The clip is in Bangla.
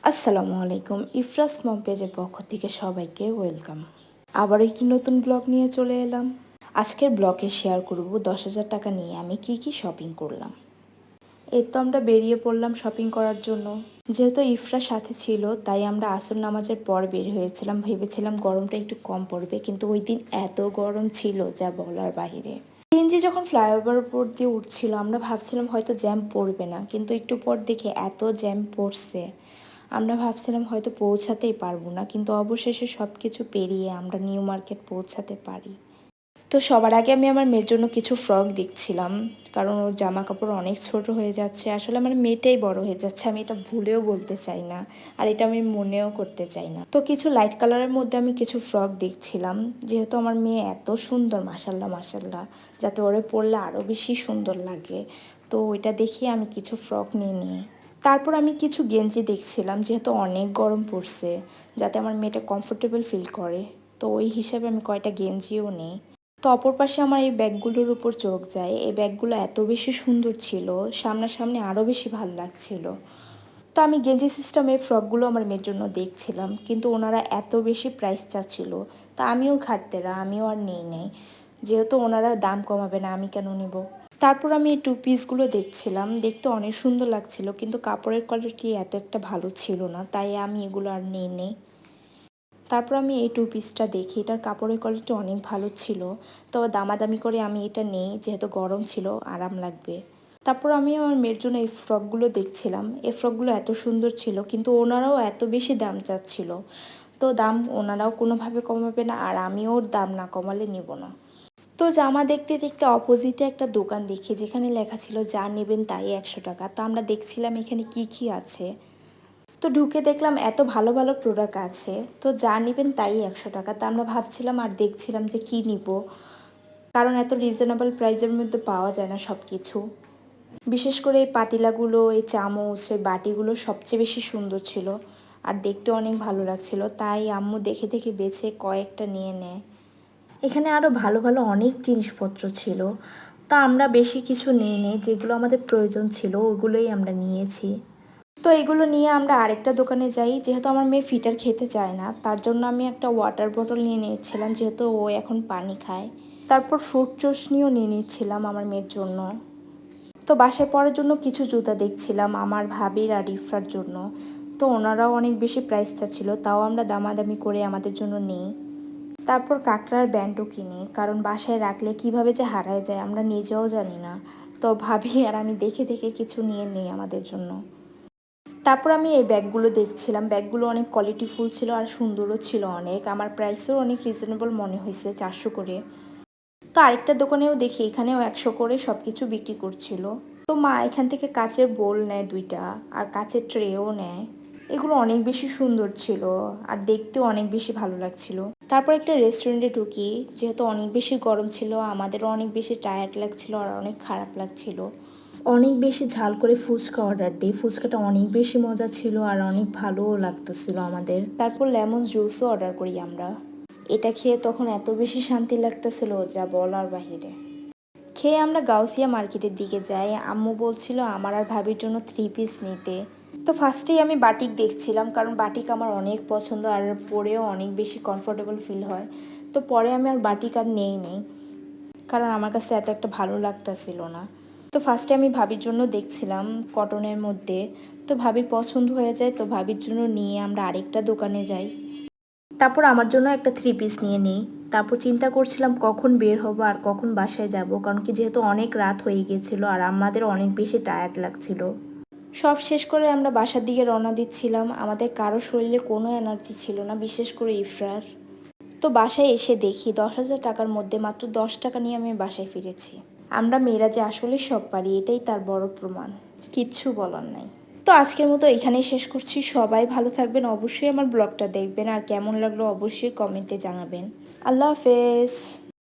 আসসালামু আলাইকুম। ইফরাস মম পেজের পক্ষ থেকে সবাইকে ওয়েলকাম। আবার একটি নতুন ব্লগ নিয়ে চলে এলাম। আজকের ব্লগে শেয়ার করব 10,000 টাকা নিয়ে আমি কি শপিং করলাম। এই তো আমরা বেরিয়ে পড়লাম শপিং করার জন্য। যেহেতু ইফরার সাথে ছিল তাই আমরা আসর নামাজের পর বের হয়েছিলাম। ভেবেছিলাম গরমটা একটু কম পড়বে, কিন্তু ওই দিন এত গরম ছিল যা বলার বাহিরে। সিএনজি যখন ফ্লাইওভার উপর দিয়ে উঠছিল আমরা ভাবছিলাম হয়তো জ্যাম পড়বে না, কিন্তু একটু পর দেখে এত জ্যাম পড়ছে। আমরা ভাবছিলাম হয়তো পৌঁছাতেই পারবো না, কিন্তু অবশেষে সব কিছু পেরিয়ে আমরা নিউ মার্কেট পৌঁছাতে পারি। তো সবার আগে আমি আমার মেয়ের জন্য কিছু ফ্রক দেখছিলাম, কারণ ওর জামা কাপড় অনেক ছোট হয়ে যাচ্ছে। আসলে আমার মেয়েটাই বড় হয়ে যাচ্ছে, আমি এটা ভুলেও বলতে চাই না, আর এটা আমি মনেও করতে চাই না। তো কিছু লাইট কালারের মধ্যে আমি কিছু ফ্রক দেখছিলাম, যেহেতু আমার মেয়ে এত সুন্দর, মাসাল্লাহ মাসাল্লাহ, যাতে ওরে পরলে আরও বেশি সুন্দর লাগে। তো ওইটা দেখিয়ে আমি কিছু ফ্রক নিয়ে নিই। তারপর আমি কিছু গেঞ্জি দেখছিলাম, যেহেতু অনেক গরম পড়ছে, যাতে আমার মেয়েটা কমফোর্টেবল ফিল করে। তো ওই হিসাবে আমি কয়টা গেঞ্জিও নিই। তো অপর পাশে আমার এই ব্যাগগুলোর উপর চোখ যায়। এই ব্যাগগুলো এত বেশি সুন্দর ছিল, সামনাসামনি আরও বেশি ভালো লাগছিল। তো আমি গেঞ্জি সিস্টেমের ফ্রকগুলো আমার মেয়ের জন্য দেখছিলাম, কিন্তু ওনারা এত বেশি প্রাইস চাচ্ছিল। তা আমিও ঘাটতেরা, আমিও আর নেই নেই, যেহেতু ওনারা দাম কমাবে না আমি কেন নেব। তারপর আমি এই টু পিসগুলো দেখছিলাম, দেখতে অনেক সুন্দর লাগছিল, কিন্তু কাপড়ের কোয়ালিটি এত একটা ভালো ছিল না, তাই আমি এগুলো আর নেই নেই। তারপর আমি এই টু পিসটা দেখি, এটার কাপড়ের কোয়ালিটি অনেক ভালো ছিল। তো দামাদামি করে আমি এটা নেই, যেহেতু গরম ছিল, আরাম লাগবে। তারপর আমি আমার মেয়ের জন্য এই ফ্রকগুলো দেখছিলাম। এই ফ্রকগুলো এত সুন্দর ছিল, কিন্তু ওনারাও এত বেশি দাম চাচ্ছিল। তো দাম ওনারাও কোনোভাবে কমাবে না, আর আমিও দাম না কমালে নিব না। তো জামা দেখতে দেখতে অপোজিটে একটা দোকান দেখি, যেখানে লেখা ছিল যা নেবেন তাই 100 টাকা। তো আমরা দেখছিলাম এখানে কি আছে। তো ঢুকে দেখলাম এত ভালো ভালো প্রোডাক্ট আছে। তো যা নেবেন তাই 100 টাকা। তা আমরা ভাবছিলাম আর দেখছিলাম যে কি নিব, কারণ এত রিজনেবল প্রাইসের মধ্যে পাওয়া যায় না সব কিছু। বিশেষ করে এই পাতিলাগুলো, এই চামচ, এই বাটিগুলো সবচেয়ে বেশি সুন্দর ছিল, আর দেখতে অনেক ভালো লাগছিল। তাই আম্মু দেখে দেখে বেছে কয়েকটা নিয়ে নেয়। এখানে আরও ভালো ভালো অনেক জিনিসপত্র ছিল। তা আমরা বেশি কিছু নিইনি, যেগুলো আমাদের প্রয়োজন ছিল ওগুলোই আমরা নিয়েছি। তো এগুলো নিয়ে আমরা আরেকটা দোকানে যাই, যেহেতু আমার মেয়ে ফিটার খেতে চায় না, তার জন্য আমি একটা ওয়াটার বোতল নিয়ে নিয়েছিলাম, যেহেতু ও এখন পানি খায়। তারপর ফ্রুট চশনিও নিয়ে নিচ্ছিলাম আমার মেয়ের জন্য। তো বাসায় পরার জন্য কিছু জুতা দেখছিলাম আমার ভাবির আর ইফরার জন্য। তো ওনারাও অনেক বেশি প্রাইস চাচ্ছিল, তাও আমরা দামাদামি করে আমাদের জন্য নিই। তারপর কাঁকড়ার ব্যান্ডও কিনি, কারণ বাসায় রাখলে কিভাবে যে হারায় যায় আমরা নিজেও জানি না। তো ভাবি আর আমি দেখে দেখে কিছু নিয়ে নিই আমাদের জন্য। তারপর আমি এই ব্যাগগুলো দেখছিলাম, ব্যাগগুলো অনেক কোয়ালিটিফুল ছিল আর সুন্দরও ছিল অনেক। আমার প্রাইসও অনেক রিজনেবল মনে হয়েছে, 400 করে। তো আরেকটা দোকানেও দেখি, এখানেও 100 করে সব কিছু বিক্রি করছিল। তো মা এখান থেকে কাচের বোল নেয় 2টা, আর কাচের ট্রেও নেয়। এগুলো অনেক বেশি সুন্দর ছিল, আর দেখতেও অনেক বেশি ভালো লাগছিল। তারপর একটা রেস্টুরেন্টে ঢুকি, যেহেতু অনেক বেশি গরম ছিল, আমাদেরও অনেক বেশি টায়ার্ড লাগছিল আর অনেক খারাপ লাগছিল। অনেক বেশি ঝাল করে ফুচকা অর্ডার দিই। ফুচকাটা অনেক বেশি মজা ছিল আর অনেক ভালোও লাগতেছিল আমাদের। তারপর লেমন জুসও অর্ডার করি আমরা। এটা খেয়ে তখন এত বেশি শান্তি লাগতেছিল যা বলার বাহিরে। খেয়ে আমরা গাউসিয়া মার্কেটের দিকে যাই। আম্মু বলছিল আমার আর ভাবির জন্য 3 পিস নিতে। তো ফার্স্টেই আমি বাটিক দেখছিলাম, কারণ বাটিক আমার অনেক পছন্দ আর পরেও অনেক বেশি কমফোর্টেবল ফিল হয়। তো পরে আমি আর বাটিক আর নেই, কারণ আমার কাছে এত একটা ভালো লাগতেছিল না। তো ফার্স্টে আমি ভাবির জন্য দেখছিলাম কটনের মধ্যে। তো ভাবির পছন্দ হয়ে যায়, তো ভাবির জন্য নিয়ে আমরা আরেকটা দোকানে যাই। তারপর আমার জন্য একটা 3 পিস নিয়ে নিই। তারপর চিন্তা করছিলাম কখন বের হবো আর কখন বাসায় যাব, কারণ কি যেহেতু অনেক রাত হয়ে গিয়েছিল আর আমাদের অনেক বেশি টায়ার্ড লাগছিল। সব শেষ করে আমরা বাসার দিকে রওনা দিচ্ছিলাম। আমাদের কারো শরীরে কোনো এনার্জি ছিল না, বিশেষ করে ইফরার। তো বাসায় এসে দেখি 10,000 টাকার মধ্যে মাত্র 10 টাকা নিয়ে আমি বাসায় ফিরেছি। আমরা মেয়েরা যে আসলে সব পারি, এটাই তার বড় প্রমাণ। কিচ্ছু বলার নাই। তো আজকের মতো এখানেই শেষ করছি। সবাই ভালো থাকবেন, অবশ্যই আমার ব্লগটা দেখবেন, আর কেমন লাগলো অবশ্যই কমেন্টে জানাবেন। আল্লাহ হাফেজ।